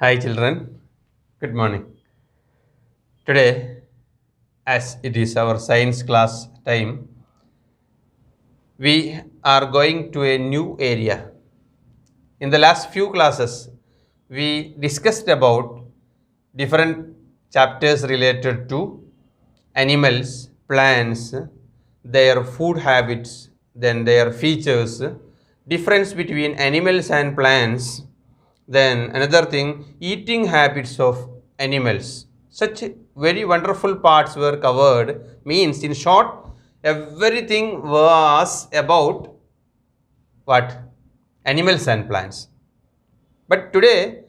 Hi children, good morning. Today, as it is our science class time, we are going to a new area. In the last few classes, we discussed about different chapters related to animals, plants, their food habits, then their features, difference between animals and plants, then another thing, eating habits of animals. Such very wonderful parts were covered. Means in short, everything was about what? Animals and plants. But today,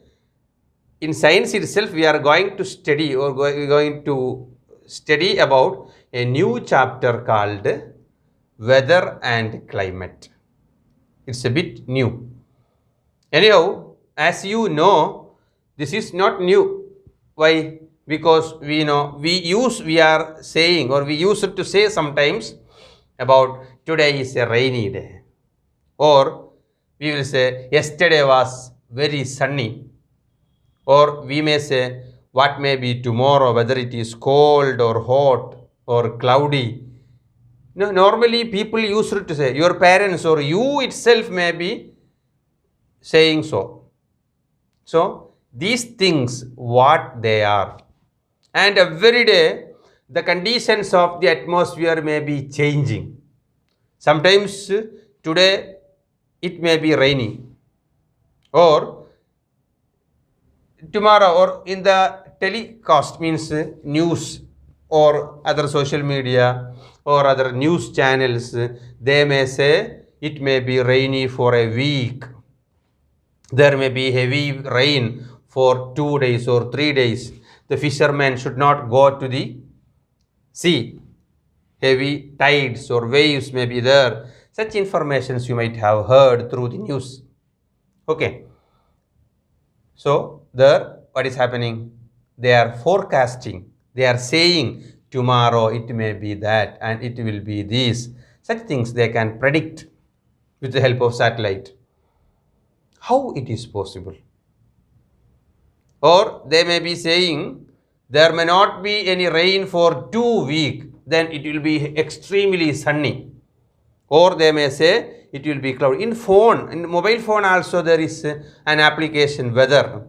in science itself, we are going to study or going to study about a new chapter called weather and climate. It's a bit new. Anyhow, as you know, this is not new. Why? Because we are saying or we used to say sometimes about today is a rainy day. Or we will say yesterday was very sunny. Or we may say what may be tomorrow, whether it is cold or hot or cloudy. No, normally people used to say, your parents or you itself may be saying so. So these things, what they are. And every day, the conditions of the atmosphere may be changing. Sometimes today it may be rainy, or tomorrow, or in the telecast means news or other social media or other news channels, they may say it may be rainy for a week. There may be heavy rain for 2 days or 3 days. The fishermen should not go to the sea. Heavy tides or waves may be there. Such informations you might have heard through the news. Okay. So there, what is happening? They are forecasting. They are saying tomorrow it may be that and it will be this. Such things they can predict with the help of satellite. How it is possible? Or they may be saying there may not be any rain for 2 weeks, then it will be extremely sunny. Or they may say it will be cloudy. In mobile phone also there is an application weather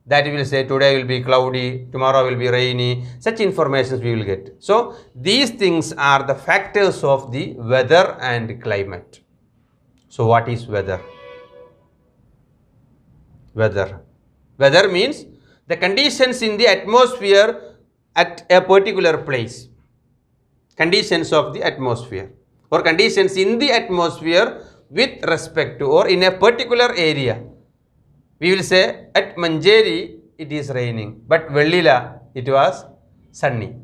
that will say today will be cloudy, tomorrow will be rainy. Such informations we will get. So these things are the factors of the weather and climate. So what is weather? Weather means the conditions in the atmosphere at a particular place. Conditions of the atmosphere or conditions in the atmosphere with respect to or in a particular area. We will say at Manjeri it is raining, but Vellila it was sunny.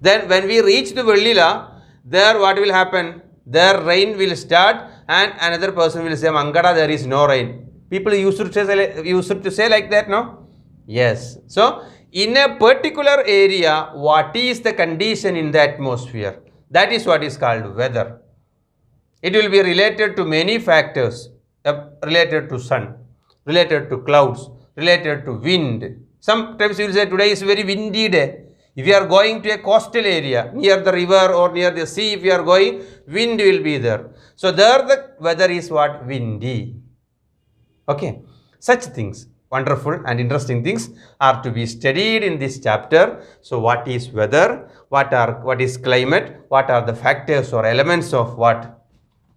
Then when we reach to Vellila, there what will happen? There rain will start and another person will say Mangada there is no rain. People used to say like that, no? Yes. So in a particular area, what is the condition in the atmosphere? That is what is called weather. It will be related to many factors, related to sun, related to clouds, related to wind. Sometimes you will say today is very windy day. If you are going to a coastal area, near the river or near the sea, if you are going, wind will be there. So there the weather is what? Windy. Okay. Such things, wonderful and interesting things are to be studied in this chapter. So what is weather? What is climate? What are the factors or elements of what?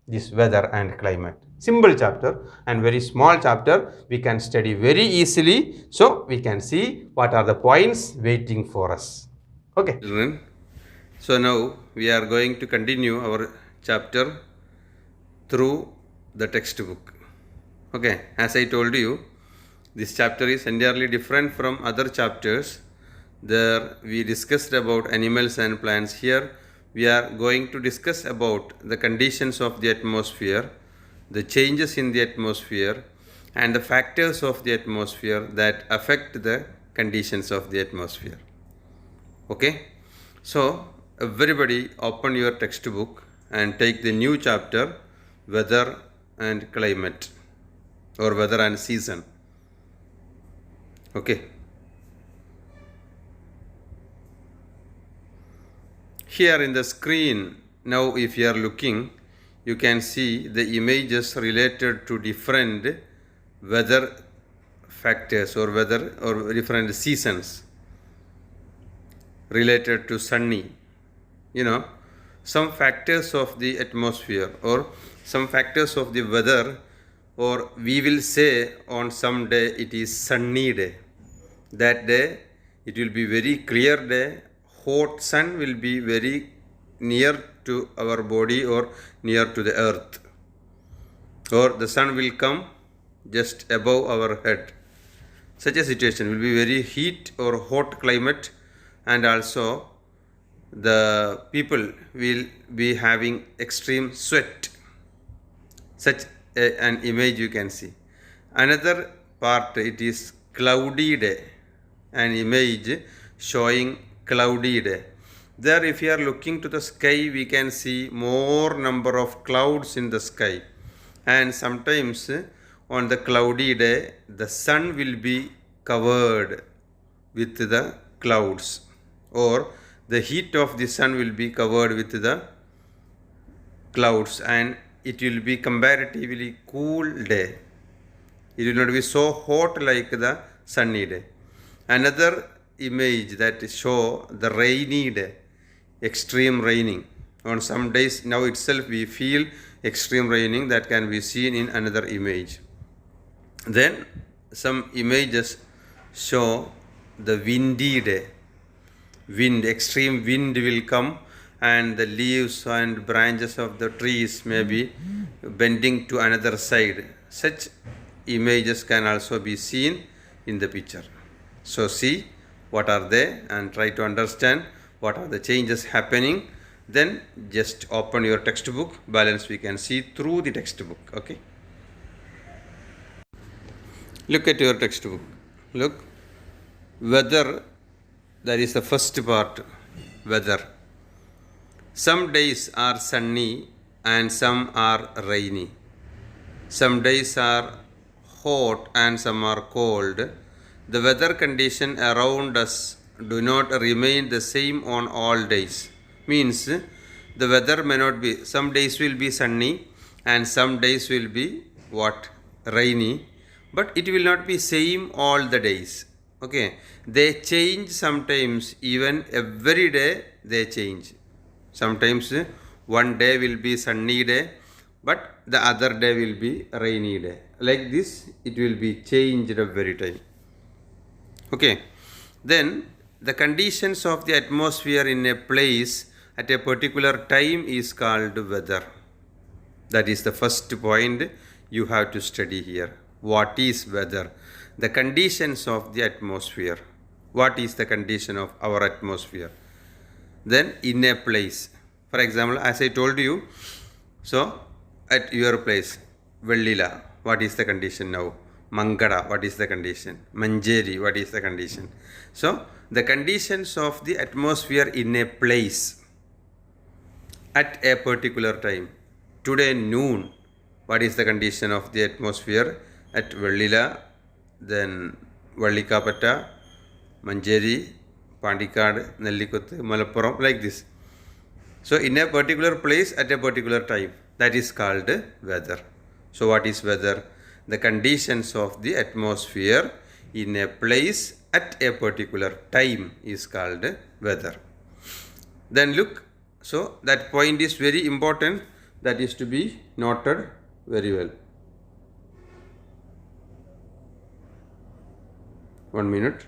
This weather and climate. Simple chapter and very small chapter. We can study very easily. So we can see what are the points waiting for us. Okay. Children, so now we are going to continue our chapter through the textbook. Okay, as I told you, this chapter is entirely different from other chapters. There we discussed about animals and plants. Here we are going to discuss about the conditions of the atmosphere, the changes in the atmosphere, and the factors of the atmosphere that affect the conditions of the atmosphere. Okay, so everybody open your textbook and take the new chapter, weather and climate or weather and season. Okay. Here in the screen, now if you are looking, you can see the images related to different weather factors or weather or different seasons related to sunny. Some factors of the atmosphere or some factors of the weather, or we will say on some day it is sunny day. That day it will be very clear day. Hot sun will be very near to our body or near to the earth, or the sun will come just above our head. Such a situation will be very heat or hot climate, and also the people will be having extreme sweat. Such an image you can see. Another part, it is cloudy day, an image showing cloudy day. There if you are looking to the sky, we can see more number of clouds in the sky, and sometimes on the cloudy day the sun will be covered with the clouds, or the heat of the sun will be covered with the clouds, and it will be comparatively cool day. It will not be so hot like the sunny day. Another image that show the rainy day, extreme raining. On some days now itself we feel extreme raining, that can be seen in another image. Then some images show the windy day. Extreme wind will come, and the leaves and branches of the trees may be bending to another side. Such images can also be seen in the picture. So see what are they and try to understand what are the changes happening. Then just open your textbook. Balance we can see through the textbook. Okay. Look at your textbook. Look. Weather, that is the first part. Weather. Some days are sunny and some are rainy. Some days are hot and some are cold. The weather condition around us do not remain the same on all days. Means the weather may not be, some days will be sunny and some days will be rainy, but it will not be same all the days. Okay, they change sometimes, even every day they change. Sometimes one day will be sunny day, but the other day will be rainy day. Like this, it will be changed every time. Okay, then the conditions of the atmosphere in a place at a particular time is called weather. That is the first point you have to study here. What is weather? The conditions of the atmosphere. What is the condition of our atmosphere? Then in a place. For example, as I told you, so at your place, Vellila, what is the condition now? Mangada, what is the condition? Manjeri, what is the condition? So the conditions of the atmosphere in a place at a particular time. Today noon, what is the condition of the atmosphere at Vellila, then Vallikapetta, Manjeri, Pandikad, Nellikottu, Malappuram, like this. So in a particular place at a particular time, that is called weather. So what is weather? The conditions of the atmosphere in a place at a particular time is called weather. Then look, so that point is very important, that is to be noted very well. 1 minute.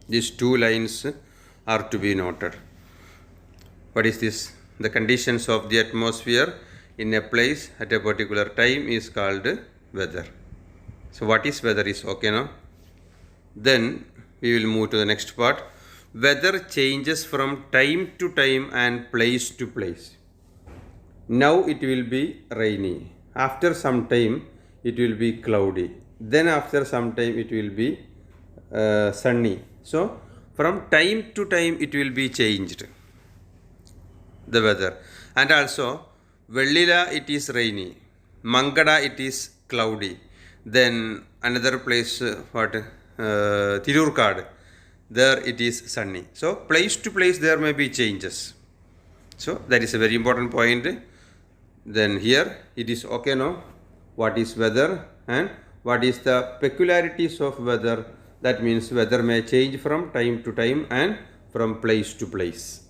These two lines are to be noted. What is this? The conditions of the atmosphere in a place at a particular time is called weather. So what is weather is okay now. Then we will move to the next part. Weather changes from time to time and place to place. Now it will be rainy. After some time it will be cloudy. Then after some time it will be sunny. So from time to time it will be changed, the weather. And also, Vellila it is rainy, Mangada it is cloudy. Then another place, Tirurkad, there it is sunny. So place to place there may be changes. So that is a very important point. Then here it is okay now. What is weather and what is the peculiarities of weather? That means weather may change from time to time and from place to place.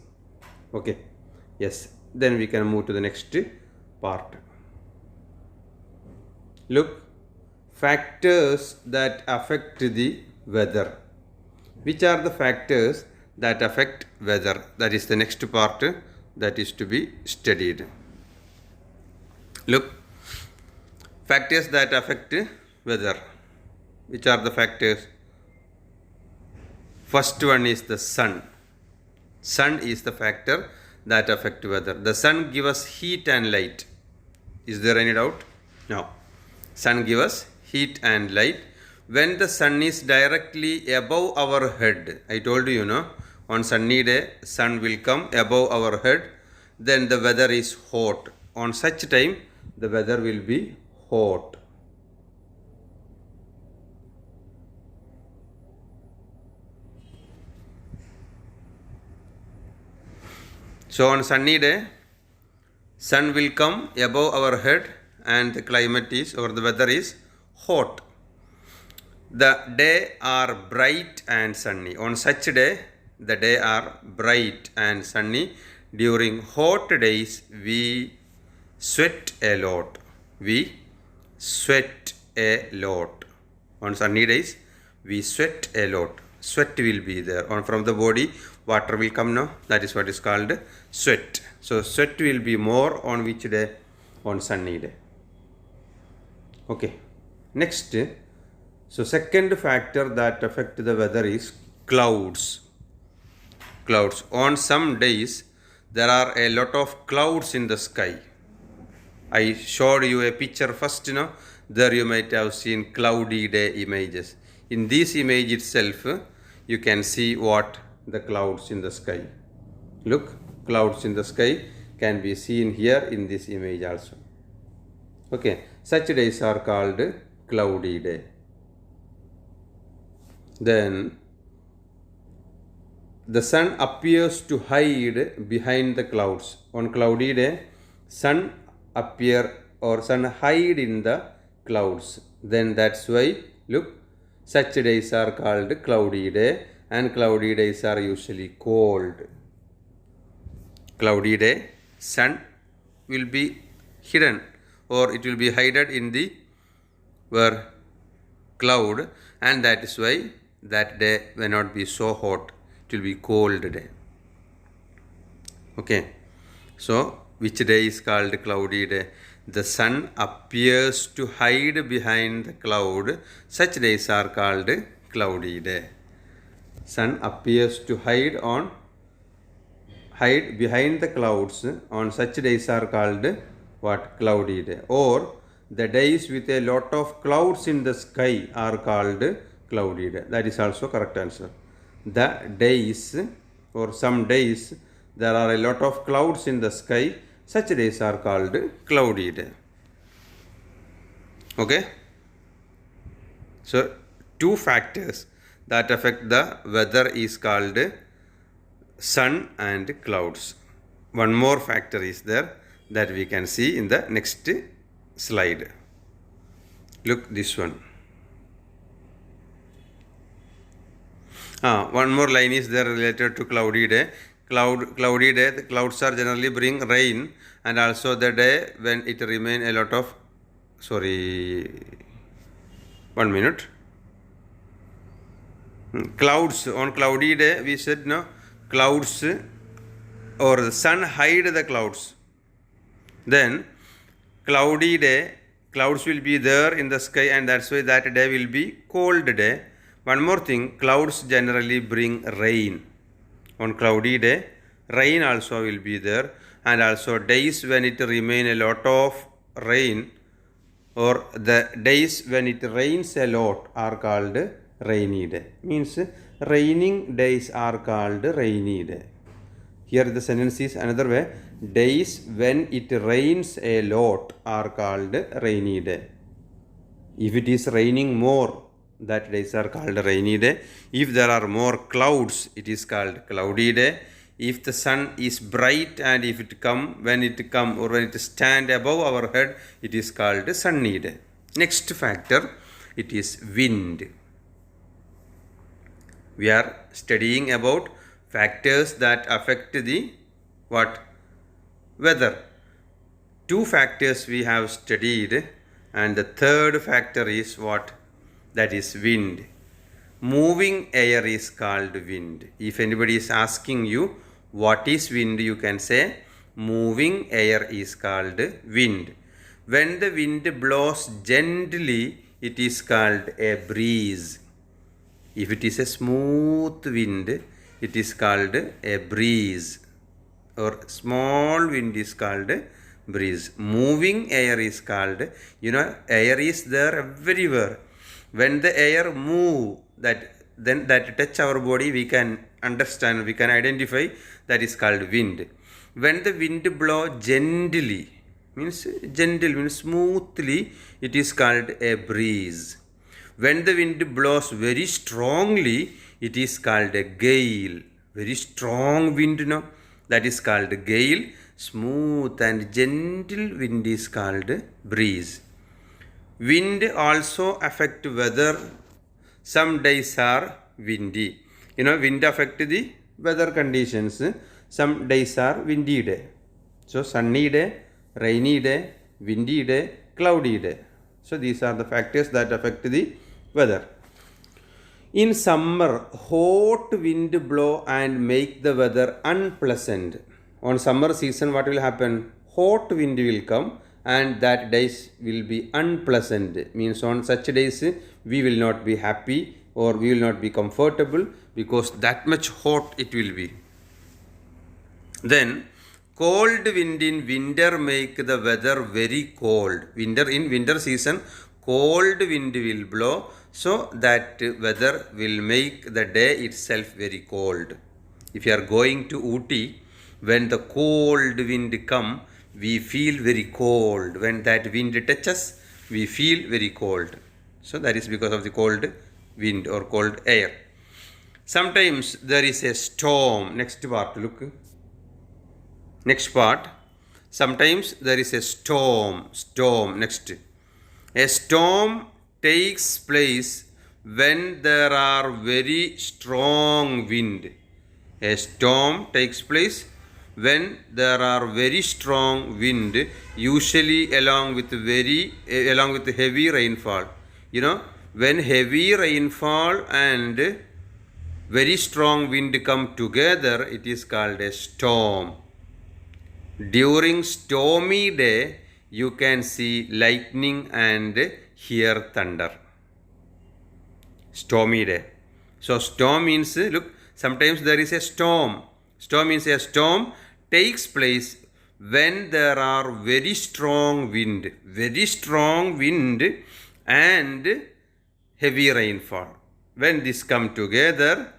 Okay. Yes. Then we can move to the next part. Look, factors that affect the weather. Which are the factors that affect weather? That is the next part that is to be studied. Look, factors that affect weather. Which are the factors? First one is the sun. Sun is the factor that affect weather. The sun gives us heat and light. Is there any doubt? No. Sun gives us heat and light. When the sun is directly above our head, I told you, on sunny day, sun will come above our head, then the weather is hot. On such time, the weather will be hot. So on sunny day, sun will come above our head and the climate is, or the weather is hot. The day are bright and sunny. On such day, the day are bright and sunny. During hot days, we sweat a lot. We sweat a lot. On sunny days, we sweat a lot. Sweat will be there. On from the body, water will come now. That is what is called sweat. So sweat will be more on which day? On sunny day. Okay. Next. So second factor that affect the weather is clouds. Clouds. On some days, there are a lot of clouds in the sky. I showed you a picture first, there you might have seen cloudy day images. In this image itself, you can see what the clouds in the sky. Look, clouds in the sky can be seen here in this image also. Okay, such days are called cloudy day. Then the sun appears to hide behind the clouds. On cloudy day, sun appear or sun hide in the clouds. Then that's why, look, such days are called cloudy day, and cloudy days are usually cold. Cloudy day, sun will be hidden or it will be hidden in the cloud, and that is why that day will not be so hot. It will be cold day. Okay. So, which day is called cloudy day? The sun appears to hide behind the cloud. Such days are called cloudy day. Sun appears to hide behind the clouds. On such days are called what? Cloudy day. Or the days with a lot of clouds in the sky are called cloudy day. That is also correct answer. The days or some days there are a lot of clouds in the sky. Such days are called cloudy day. Okay. So two factors that affect the weather is called sun and clouds. One more factor is there that we can see in the next slide. Look this one. One more line is there related to cloudy day. Cloudy day, the clouds are generally bring rain, and also the day when it remain a lot of, 1 minute. Clouds, on cloudy day we said clouds or the sun hide the clouds. Then cloudy day, clouds will be there in the sky, and that's why that day will be cold day. One more thing, clouds generally bring rain. On cloudy day, rain also will be there, and also days when it remain a lot of rain, or the days when it rains a lot are called rainy day. Means raining days are called rainy day. Here the sentence is another way. Days when it rains a lot are called rainy day. If it is raining more, that days are called rainy day. If there are more clouds, it is called cloudy day. If the sun is bright and if it come, when it come or when it stand above our head, it is called sunny day. Next factor, it is wind. We are studying about factors that affect the what? Weather. Two factors we have studied, and the third factor is what? That is wind. Moving air is called wind. If anybody is asking you what is wind, you can say moving air is called wind. When the wind blows gently, it is called a breeze. If it is a smooth wind, it is called a breeze, or small wind is called breeze. Moving air is called, air is there everywhere. When the air move, then that touch our body, we can understand, we can identify, that is called wind. When the wind blow gently, means smoothly, it is called a breeze. When the wind blows very strongly, it is called a gale. Very strong wind, no? That is called gale. Smooth and gentle wind is called breeze. Wind also affect weather. Some days are windy. Wind affect the weather conditions. Some days are windy day. So sunny day, rainy day, windy day, cloudy day. So these are the factors that affect the weather. In summer, hot wind blow and make the weather unpleasant. On summer season, what will happen? Hot wind will come and that days will be unpleasant. Means on such days, we will not be happy or we will not be comfortable because that much hot it will be. Then, cold wind in winter make the weather very cold. In winter season, cold wind will blow, so that weather will make the day itself very cold. If you are going to Ooty, when the cold wind come, we feel very cold. When that wind touches, we feel very cold. So that is because of the cold wind or cold air. Sometimes there is a storm. Next part, look. Next part. Sometimes there is a storm. Next. A storm takes place when there are very strong wind. A storm takes place when there are very strong wind, usually along with heavy rainfall. When heavy rainfall and very strong wind come together, it is called a storm. During stormy day, you can see lightning and hear thunder. Stormy day. So storm means, look, sometimes there is a storm. Storm means a storm takes place when there are very strong wind and heavy rainfall. When this come together,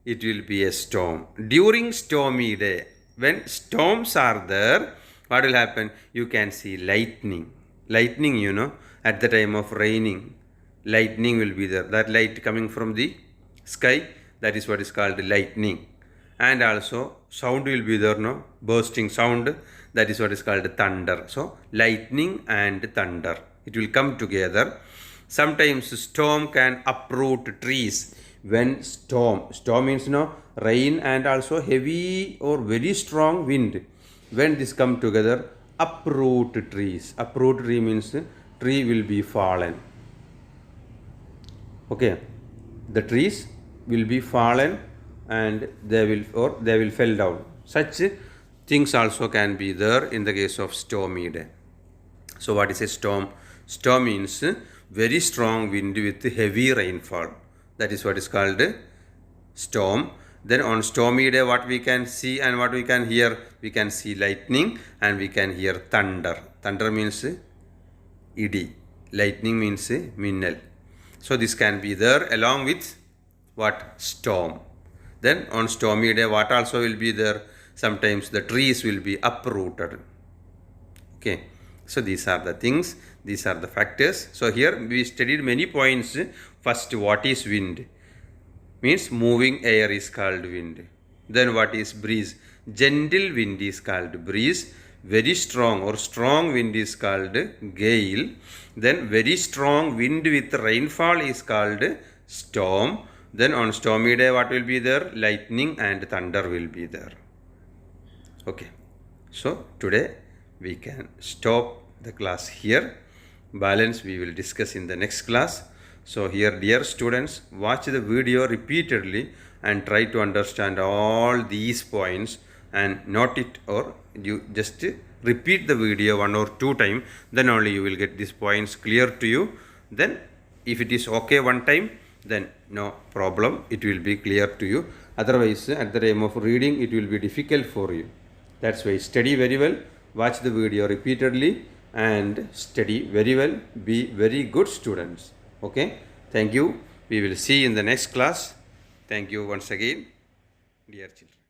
it will be a storm. During stormy day, when storms are there, what will happen? You can see lightning. Lightning, at the time of raining, lightning will be there. That light coming from the sky, that is what is called lightning. And also sound will be there, no? Bursting sound, that is what is called thunder. So lightning and thunder, it will come together. Sometimes storm can uproot trees. When storm means rain and also heavy or very strong wind. When this come together, uproot trees. Uproot tree means tree will be fallen. Okay, the trees will be fallen and they will fall down. Such things also can be there in the case of stormy day. So what is a storm? Storm means very strong wind with heavy rainfall. That is what is called storm. Then on stormy day, what we can see and what we can hear? We can see lightning and we can hear thunder. Thunder means idi. Lightning means minnal. So this can be there along with what? Storm. Then on stormy day, what also will be there? Sometimes the trees will be uprooted. Okay, so these are the things, these are the factors. So here we studied many points. First, what is wind? Means moving air is called wind. Then what is breeze? Gentle wind is called breeze. Very strong or strong wind is called gale. Then very strong wind with rainfall is called storm. Then on stormy day, what will be there? Lightning and thunder will be there. Okay, so today we can stop the class here. Balance we will discuss in the next class. So here, dear students, watch the video repeatedly and try to understand all these points and note it, or you just repeat the video 1 or 2 times, then only you will get these points clear to you. Then if it is okay one time, then no problem, it will be clear to you. Otherwise, at the time of reading, it will be difficult for you. That's why study very well, watch the video repeatedly and study very well. Be very good students. Okay, thank you. We will see in the next class. Thank you once again, dear children.